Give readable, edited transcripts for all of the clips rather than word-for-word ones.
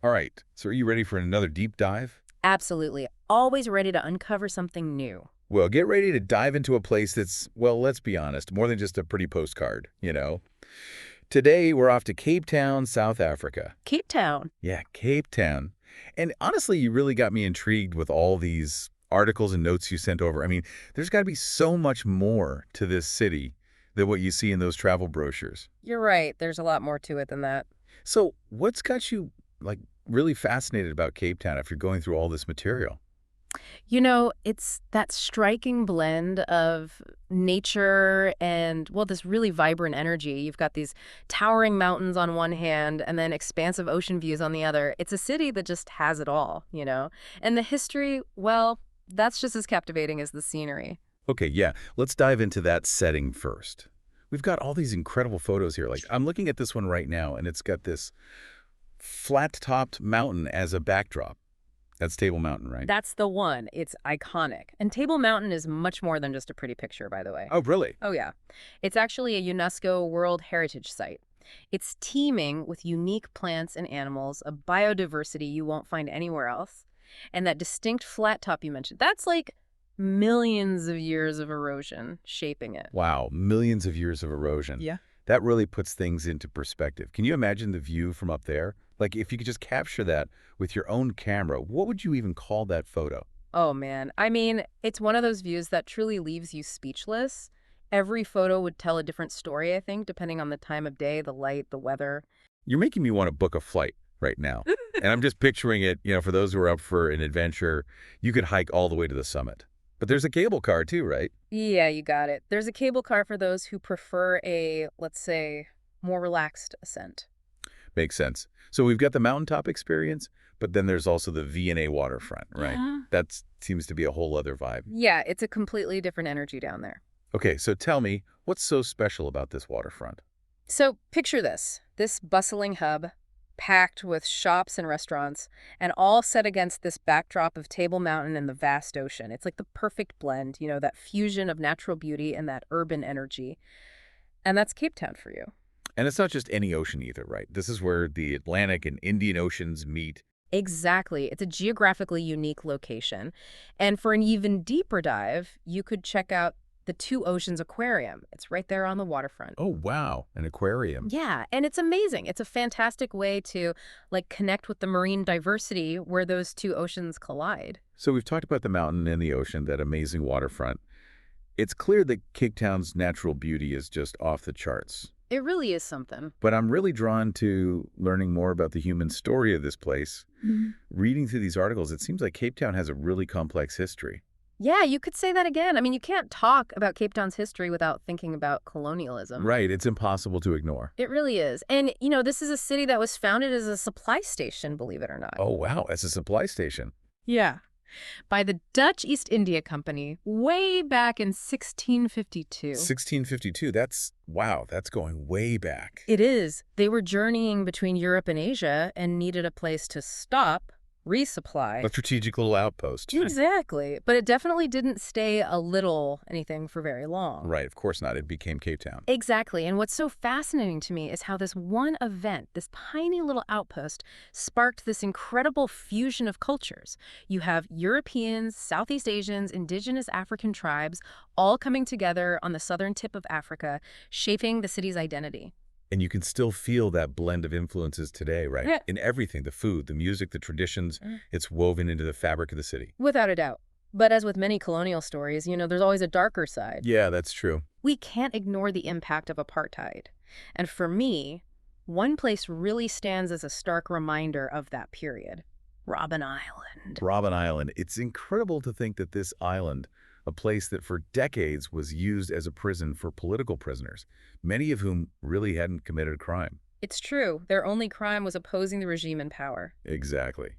All right, so are you ready for another deep dive? Absolutely. Always ready to uncover something new. Well, get ready to dive into a place that's, well, let's be honest, more than just a pretty postcard. Today, we're off to Cape Town, South Africa. Cape Town. Yeah, Cape Town. And honestly, you really got me intrigued with all these articles and notes you sent over. I mean, there's got to be so much more to this city than what you see in those travel brochures. You're right. There's a lot more to it than that. So what's got you, like, really fascinated about Cape Town after going through all this material? It's that striking blend of nature and, well, this really vibrant energy. You've got these towering mountains on one hand and then expansive ocean views on the other. It's a city that just has it all. And the history, well, that's just as captivating as the scenery. Okay, yeah, let's dive into that setting first. We've got all these incredible photos here. Like, I'm looking at this one right now, and it's got this flat-topped mountain as a backdrop. That's Table Mountain, right? That's the one. It's iconic. And Table Mountain is much more than just a pretty picture, by the way. Oh, really? Oh, yeah. It's actually a UNESCO World Heritage Site. It's teeming with unique plants and animals, a biodiversity you won't find anywhere else. And that distinct flat top you mentioned, that's like millions of years of erosion shaping it. Wow, millions of years of erosion. Yeah. That really puts things into perspective. Can you imagine the view from up there? Like, if you could just capture that with your own camera, what would you even call that photo? Oh, man. I mean, it's one of those views that truly leaves you speechless. Every photo would tell a different story, I think, depending on the time of day, the light, the weather. You're making me want to book a flight right now. And I'm just picturing it, for those who are up for an adventure, you could hike all the way to the summit. But there's a cable car too, right? Yeah, you got it. There's a cable car for those who prefer a, let's say, more relaxed ascent. Makes sense. So we've got the mountaintop experience, but then there's also the V&A Waterfront, right? Yeah. That seems to be a whole other vibe. Yeah, it's a completely different energy down there. Okay, so tell me, what's so special about this waterfront? So picture this bustling hub, packed with shops and restaurants, and all set against this backdrop of Table Mountain and the vast ocean. It's like the perfect blend, that fusion of natural beauty and that urban energy. And that's Cape Town for you. And it's not just any ocean either, right? This is where the Atlantic and Indian Oceans meet. Exactly. It's a geographically unique location. And for an even deeper dive, you could check out the Two Oceans Aquarium. It's right there on the waterfront. Oh, wow, an aquarium. Yeah, and it's amazing. It's a fantastic way to connect with the marine diversity where those two oceans collide. So we've talked about the mountain and the ocean, that amazing waterfront. It's clear that Cape Town's natural beauty is just off the charts. It really is something. But I'm really drawn to learning more about the human story of this place. Reading through these articles, it seems like Cape Town has a really complex history. Yeah, you could say that again. I mean, you can't talk about Cape Town's history without thinking about colonialism. Right, it's impossible to ignore. It really is. And, this is a city that was founded as a supply station, believe it or not. Oh, wow, as a supply station. Yeah. By the Dutch East India Company way back in 1652. 1652, wow, that's going way back. It is. They were journeying between Europe and Asia and needed a place to stop, resupply. A strategic little outpost. Exactly. But it definitely didn't stay anything for very long. Right, of course not. It became Cape Town. Exactly. And what's so fascinating to me is how this one event, this tiny little outpost, sparked this incredible fusion of cultures. You have Europeans, Southeast Asians, indigenous African tribes, all coming together on the southern tip of Africa, shaping the city's identity. And you can still feel that blend of influences today, right? Yeah. In everything, the food, the music, the traditions, it's woven into the fabric of the city. Without a doubt. But as with many colonial stories, there's always a darker side. Yeah, that's true. We can't ignore the impact of apartheid. And for me, one place really stands as a stark reminder of that period. Robben Island. Robben Island. It's incredible to think that this island, a place that for decades was used as a prison for political prisoners, many of whom really hadn't committed a crime. It's true. Their only crime was opposing the regime in power. Exactly.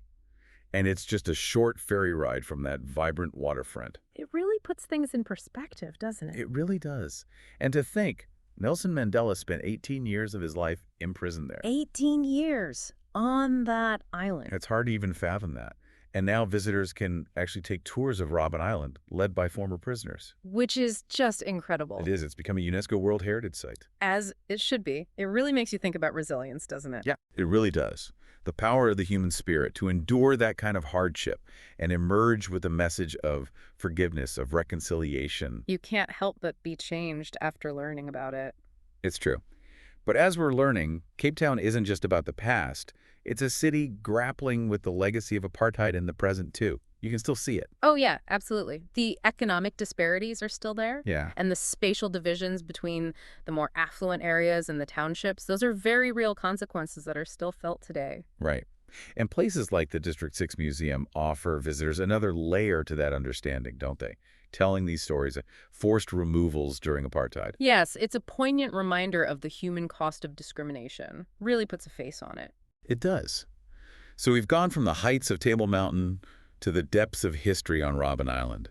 And it's just a short ferry ride from that vibrant waterfront. It really puts things in perspective, doesn't it? It really does. And to think, Nelson Mandela spent 18 years of his life imprisoned there. 18 years on that island. It's hard to even fathom that. And now visitors can actually take tours of Robben Island, led by former prisoners. Which is just incredible. It is. It's become a UNESCO World Heritage Site. As it should be. It really makes you think about resilience, doesn't it? Yeah, it really does. The power of the human spirit to endure that kind of hardship and emerge with a message of forgiveness, of reconciliation. You can't help but be changed after learning about it. It's true. But as we're learning, Cape Town isn't just about the past. It's a city grappling with the legacy of apartheid in the present, too. You can still see it. Oh, yeah, absolutely. The economic disparities are still there. Yeah. And the spatial divisions between the more affluent areas and the townships, those are very real consequences that are still felt today. Right. And places like the District 6 Museum offer visitors another layer to that understanding, don't they? Telling these stories of forced removals during apartheid. Yes, it's a poignant reminder of the human cost of discrimination. Really puts a face on it. It does. So we've gone from the heights of Table Mountain to the depths of history on Robben Island.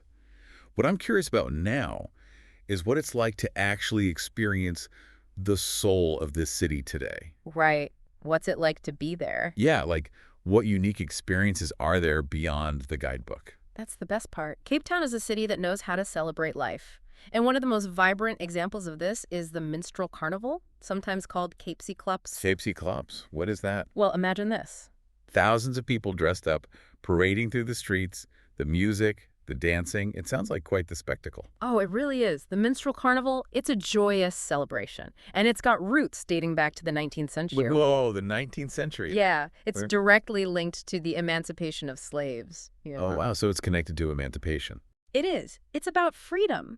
What I'm curious about now is what it's like to actually experience the soul of this city today. Right. What's it like to be there? Yeah, like what unique experiences are there beyond the guidebook? That's the best part. Cape Town is a city that knows how to celebrate life. And one of the most vibrant examples of this is the Minstrel Carnival, sometimes called Cape Clubs. Cape Clubs. What is that? Well, imagine this. Thousands of people dressed up, parading through the streets, the music, the dancing. It sounds like quite the spectacle. Oh, it really is. The Minstrel Carnival, it's a joyous celebration. And it's got roots dating back to the 19th century. Whoa, the 19th century. Yeah, it's directly linked to the emancipation of slaves. Oh, wow. So it's connected to emancipation. It is. It's about freedom.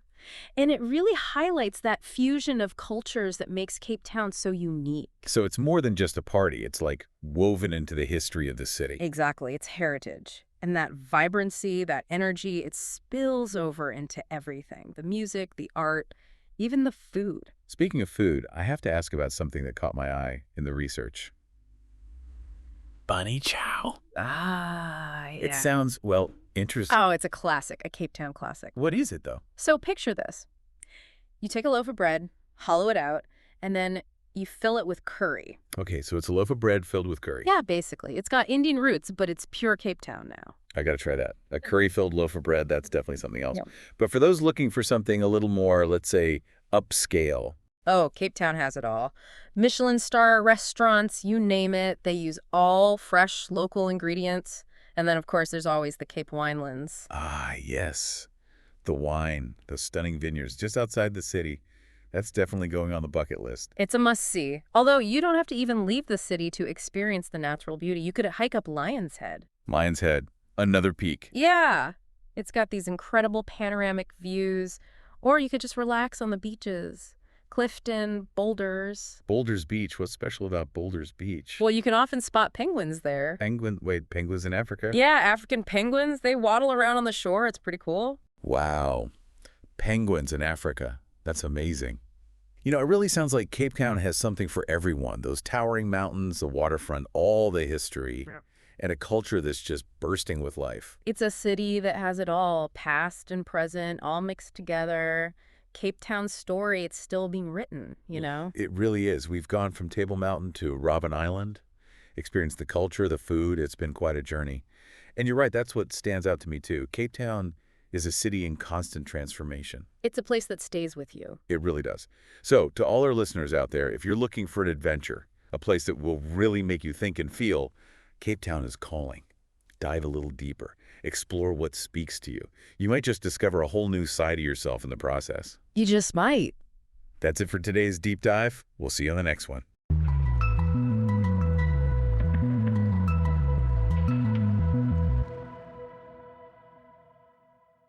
And it really highlights that fusion of cultures that makes Cape Town so unique. So it's more than just a party. It's like woven into the history of the city. Exactly. It's heritage. And that vibrancy, that energy, it spills over into everything. The music, the art, even the food. Speaking of food, I have to ask about something that caught my eye in the research. Bunny chow. Ah, yeah. It sounds, well, interesting. Oh, it's a classic, a Cape Town classic. What is it, though? So picture this. You take a loaf of bread, hollow it out, and then you fill it with curry. Okay, so it's a loaf of bread filled with curry. Yeah, basically. It's got Indian roots, but it's pure Cape Town now. I got to try that. A curry-filled loaf of bread, that's definitely something else. Yep. But for those looking for something a little more, let's say, upscale. Oh, Cape Town has it all. Michelin star restaurants, you name it. They use all fresh local ingredients. And then, of course, there's always the Cape Winelands. Ah, yes. The wine, those stunning vineyards just outside the city. That's definitely going on the bucket list. It's a must-see. Although you don't have to even leave the city to experience the natural beauty. You could hike up Lion's Head. Lion's Head, another peak. Yeah. It's got these incredible panoramic views. Or you could just relax on the beaches. Clifton, Boulders. Boulders Beach. What's special about Boulders Beach? Well, you can often spot penguins there. Penguins in Africa? Yeah, African penguins. They waddle around on the shore. It's pretty cool. Wow. Penguins in Africa. That's amazing. You know, it really sounds like Cape Town has something for everyone. Those towering mountains, the waterfront, all the history, and a culture that's just bursting with life. It's a city that has it all, past and present, all mixed together. Cape Town's story, it's still being written, you know? It really is. We've gone from Table Mountain to Robben Island, experienced the culture, the food. It's been quite a journey. And you're right, that's what stands out to me too. Cape Town is a city in constant transformation. It's a place that stays with you. It really does. So to all our listeners out there, if you're looking for an adventure, a place that will really make you think and feel, Cape Town is calling. Dive a little deeper. Explore what speaks to you. You might just discover a whole new side of yourself in the process. You just might. That's it for today's deep dive. We'll see you on the next one.